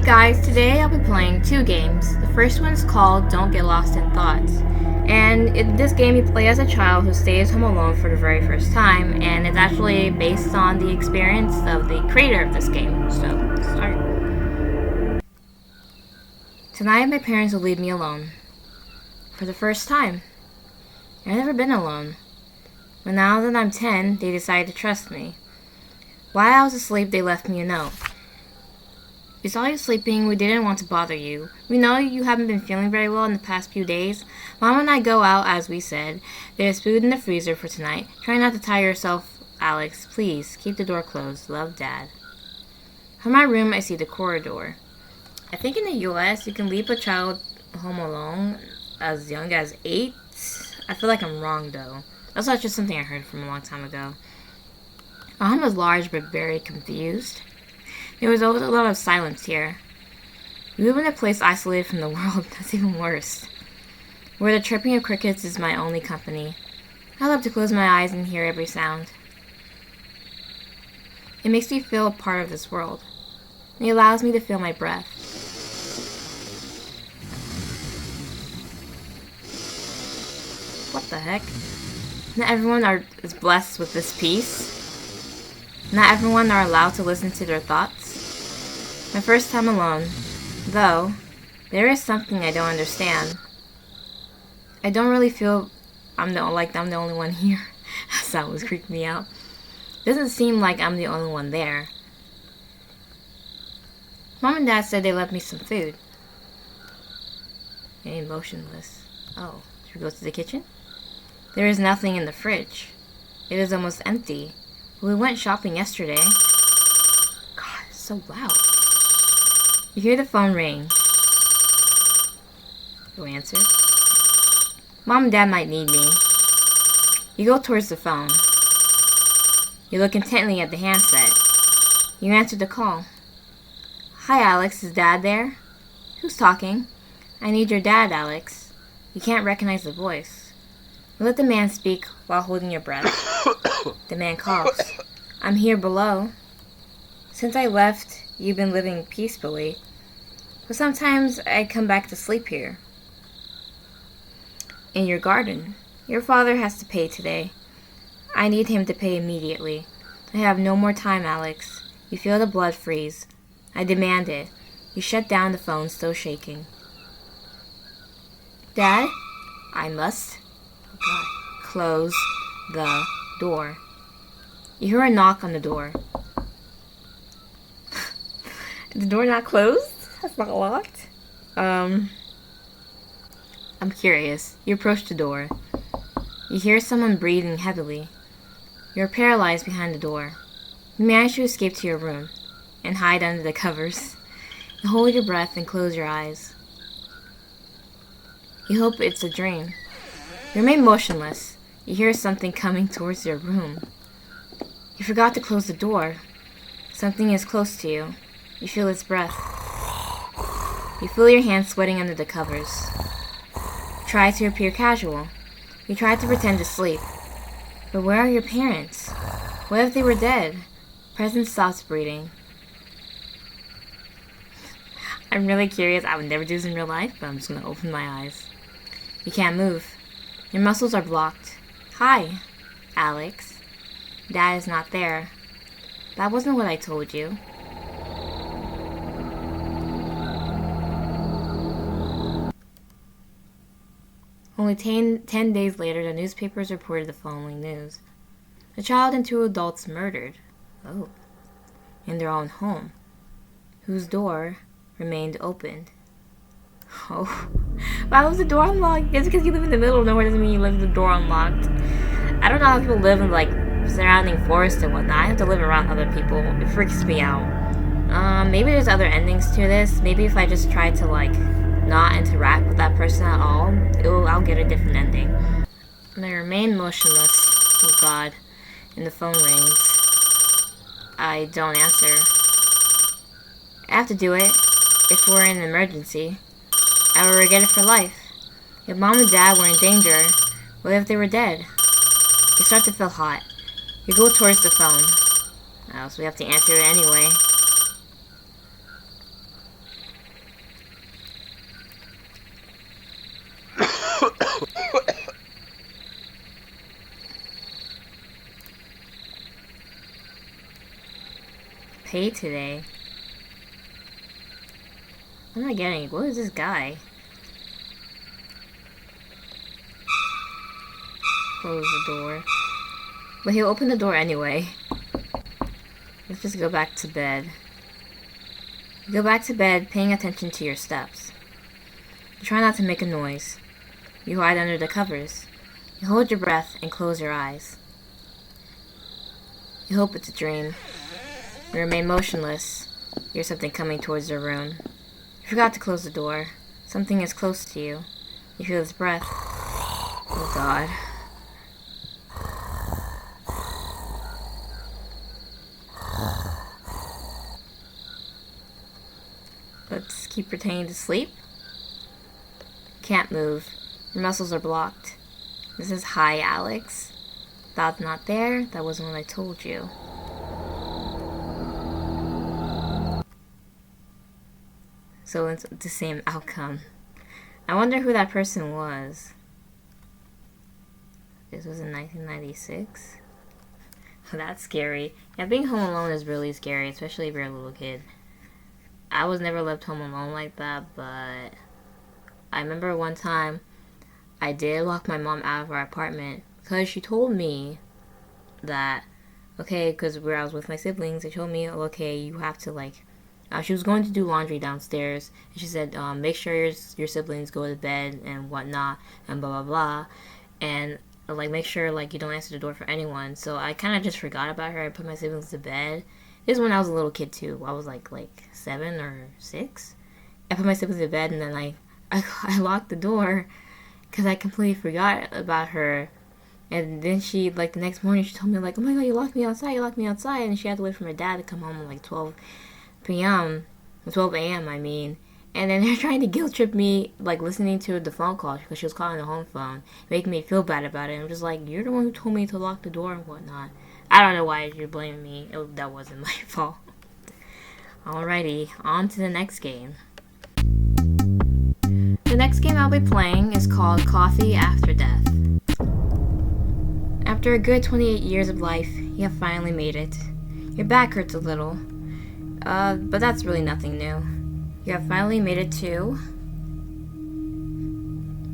Hey guys, today I'll be playing two games. The first one's called Don't Get Lost in Thoughts. And in this game you play as a child who stays home alone for the very first time, and it's actually based on the experience of the creator of this game. So, let's start. Tonight my parents will leave me alone. For the first time. I've never been alone. But now that I'm 10, they decided to trust me. While I was asleep, they left me a note. We saw you sleeping. We didn't want to bother you. We know you haven't been feeling very well in the past few days. Mom and I go out as we said. There's food in the freezer for tonight. Try not to tire yourself, Alex. Please, keep the door closed. Love, Dad. From my room, I see the corridor. I think in the US, you can leave a child home alone as young as 8. I feel like I'm wrong, though. That's not just something I heard from a long time ago. My home was large but very confused. There was always a lot of silence here. We live in a place isolated from the world. That's even worse. Where the chirping of crickets is my only company. I love to close my eyes and hear every sound. It makes me feel a part of this world. It allows me to feel my breath. What the heck? Not everyone is blessed with this peace. Not everyone are allowed to listen to their thoughts. My first time alone, though, there is something I don't understand. I don't really feel I'm the only one here. That sound was creeping me out. It doesn't seem like I'm the only one there. Mom and Dad said they left me some food. Remain motionless. Oh, should we go to the kitchen? There is nothing in the fridge. It is almost empty. We went shopping yesterday. God, it's so loud. You hear the phone ring. You answer. Mom and Dad might need me. You go towards the phone. You look intently at the handset. You answer the call. Hi, Alex. Is Dad there? Who's talking? I need your dad, Alex. You can't recognize the voice. You let the man speak while holding your breath. The man coughs. I'm here below. Since I left, you've been living peacefully. But sometimes I come back to sleep here. In your garden. Your father has to pay today. I need him to pay immediately. I have no more time, Alex. You feel the blood freeze. I demand it. You shut down the phone, still shaking. Dad? I must. God. Close the door. You hear a knock on the door. Is the door not closed? That's not locked. I'm curious. You approach the door. You hear someone breathing heavily. You're paralyzed behind the door. You manage to escape to your room and hide under the covers. You hold your breath and close your eyes. You hope it's a dream. You remain motionless. You hear something coming towards your room. You forgot to close the door. Something is close to you. You feel its breath. You feel your hands sweating under the covers. You try to appear casual. You try to pretend to sleep. But where are your parents? What if they were dead? Presence stops breathing. I'm really curious. I would never do this in real life, but I'm just going to open my eyes. You can't move. Your muscles are blocked. Hi, Alex. Dad is not there. That wasn't what I told you. Only 10 days later, the newspapers reported the following news. A child and 2 adults murdered. Oh. In their own home, whose door remained opened. Oh. Why was the door unlocked? Just because you live in the middle of nowhere doesn't mean you live with the door unlocked. I don't know how people live in, surrounding forests and whatnot. I have to live around other people. It freaks me out. Maybe there's other endings to this. Maybe if I just try to, not interact with that person at all, I'll get a different ending. And I remain motionless. Oh, God. And the phone rings. I don't answer. I have to do it. If we're in an emergency, I will regret it for life. If Mom and Dad were in danger, what if they were dead? You start to feel hot. You go towards the phone. So we have to answer it anyway. pay today. I'm not getting it. What is this guy? Close the door. But he'll open the door anyway. Let's just go back to bed. Go back to bed paying attention to your steps. You try not to make a noise. You hide under the covers. You hold your breath and close your eyes. You hope it's a dream. You remain motionless. You hear something coming towards your room. You forgot to close the door. Something is close to you. You feel its breath. Oh God. Let's keep pretending to sleep. Can't move. Your muscles are blocked. This is hi, Alex. That's not there. That wasn't what I told you. So it's the same outcome. I wonder who that person was. This was in 1996. That's scary. Yeah, being home alone is really scary, especially if you're a little kid. I was never left home alone like that, but I remember one time I did lock my mom out of our apartment because she told me that, okay, because where I was with my siblings, they told me, okay, you have to she was going to do laundry downstairs, and she said, make sure your siblings go to bed and whatnot, and blah, blah, blah, and, make sure, you don't answer the door for anyone. So I kind of just forgot about her. I put my siblings to bed. This is when I was a little kid, too. I was, 7 or 6. I put my siblings to bed, and then, I locked the door because I completely forgot about her. And then she, the next morning, she told me, oh, my God, you locked me outside, and she had to wait for my dad to come home at, 12 p.m., 12 a.m., I mean. And then they're trying to guilt trip me, listening to the phone call because she was calling the home phone, making me feel bad about it. I'm just you're the one who told me to lock the door and whatnot. I don't know why you're blaming me. That wasn't my fault. Alrighty, on to the next game. The next game I'll be playing is called Coffee After Death. After a good 28 years of life, you have finally made it. Your back hurts a little, but that's really nothing new. You have finally made it to...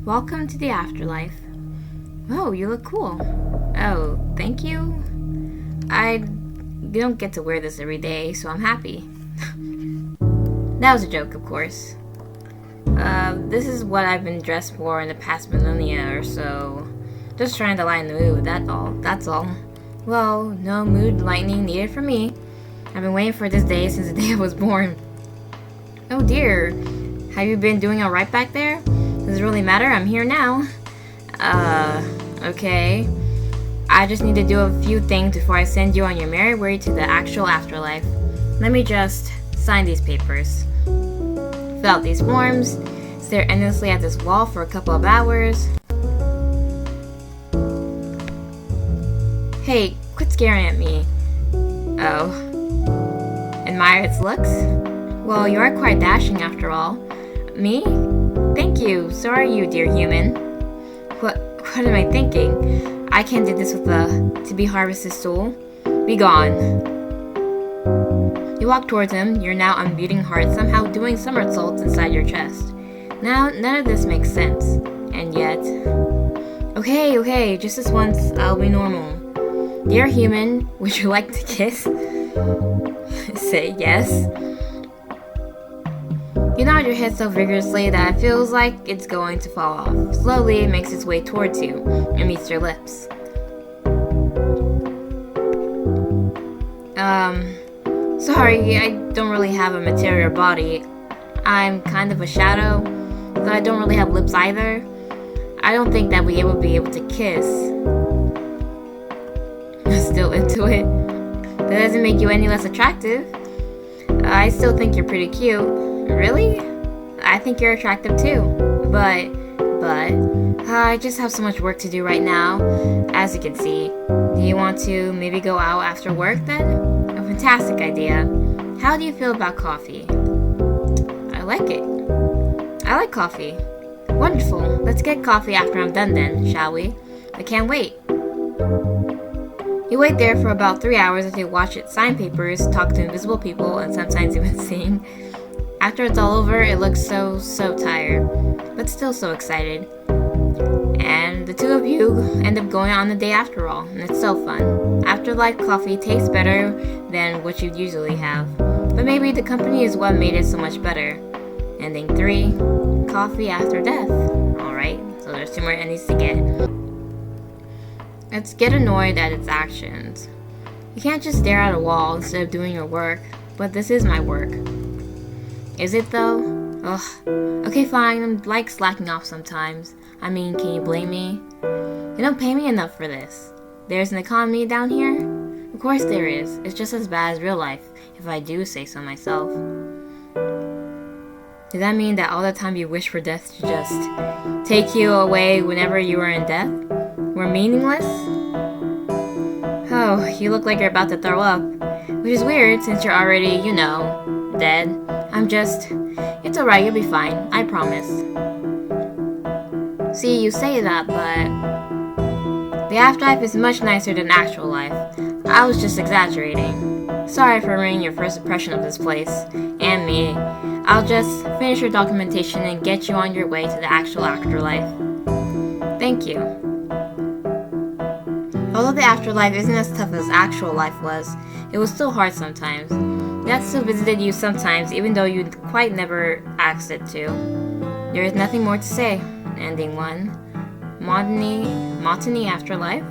Welcome to the afterlife. Oh, you look cool. Oh, thank you. I don't get to wear this every day, so I'm happy. That was a joke, of course. This is what I've been dressed for in the past millennia or so. Just trying to lighten the mood, that's all. Well, no mood lightening needed for me. I've been waiting for this day since the day I was born. Oh dear, have you been doing alright back there? Does it really matter? I'm here now. Okay. I just need to do a few things before I send you on your merry way to the actual afterlife. Let me just sign these papers. Fill out these forms. Stare endlessly at this wall for a couple of hours. Hey, quit staring at me. Oh. Admire its looks? Well, you are quite dashing after all. Me? Thank you. So are you, dear human. What am I thinking? I can't do this with a to-be-harvested soul. Be gone. You walk towards him, your now unbeating heart somehow doing somersaults inside your chest. Now, none of this makes sense. And yet... Okay, just this once, I'll be normal. Dear human, would you like to kiss? Say yes. You nod your head so vigorously that it feels like it's going to fall off. Slowly, it makes its way towards you and meets your lips. Sorry, I don't really have a material body. I'm kind of a shadow, but I don't really have lips either. I don't think that we would be able to kiss. Still into it. That doesn't make you any less attractive. I still think you're pretty cute. Really? I think you're attractive too. But, I just have so much work to do right now, as you can see. Do you want to maybe go out after work then? A fantastic idea. How do you feel about coffee? I like it. I like coffee. Wonderful. Let's get coffee after I'm done then, shall we? I can't wait. You wait there for about 3 hours as you watch it sign papers, talk to invisible people, and sometimes even sing. After it's all over, it looks so tired, but still so excited. And the two of you end up going on the day after all, and it's so fun. Afterlife coffee tastes better than what you'd usually have, but maybe the company is what made it so much better. Ending 3, coffee after death. Alright, so there's 2 more endings to get. Let's get annoyed at its actions. You can't just stare at a wall instead of doing your work, but this is my work. Is it though? Ugh. Okay, fine, I'm like slacking off sometimes. I mean, can you blame me? You don't pay me enough for this. There's an economy down here? Of course there is. It's just as bad as real life, if I do say so myself. Does that mean that all the time you wish for death to just take you away whenever you are in death were meaningless? Oh, you look like you're about to throw up. Which is weird since you're already, dead. It's alright, you'll be fine, I promise. See, you say that, but the afterlife is much nicer than actual life. I was just exaggerating. Sorry for ruining your first impression of this place, and me. I'll just finish your documentation and get you on your way to the actual afterlife. Thank you. Although the afterlife isn't as tough as actual life was, it was still hard sometimes. That still visited you sometimes, even though you quite never asked it to. There is nothing more to say. Ending 1. Monotony afterlife?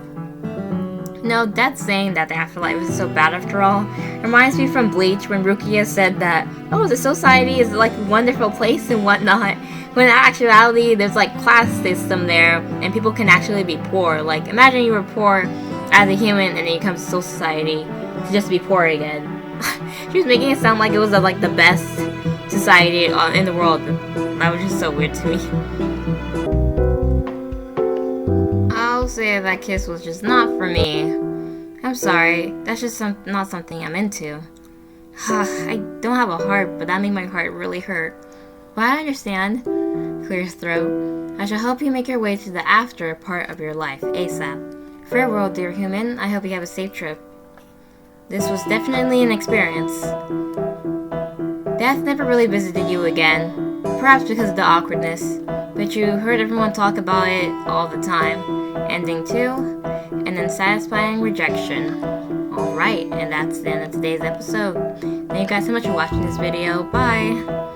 No, that's saying that the afterlife is so bad after all. Reminds me from Bleach when Rukia said that, oh, the society is like a wonderful place and whatnot. When in actuality, there's like class system there, and people can actually be poor. Like, imagine you were poor as a human, and then you come to society to just be poor again. She was making it sound like it was like the best society in the world. That was just so weird to me. I'll say that kiss was just not for me. I'm sorry, that's just not something I'm into. I don't have a heart, but that made my heart really hurt. But I understand. Clear throat. I shall help you make your way to the after part of your life, ASAP. Farewell, dear human. I hope you have a safe trip. This was definitely an experience. Death never really visited you again, perhaps because of the awkwardness, but you heard everyone talk about it all the time. Ending 2, an unsatisfying rejection. Alright, and that's the end of today's episode. Thank you guys so much for watching this video. Bye!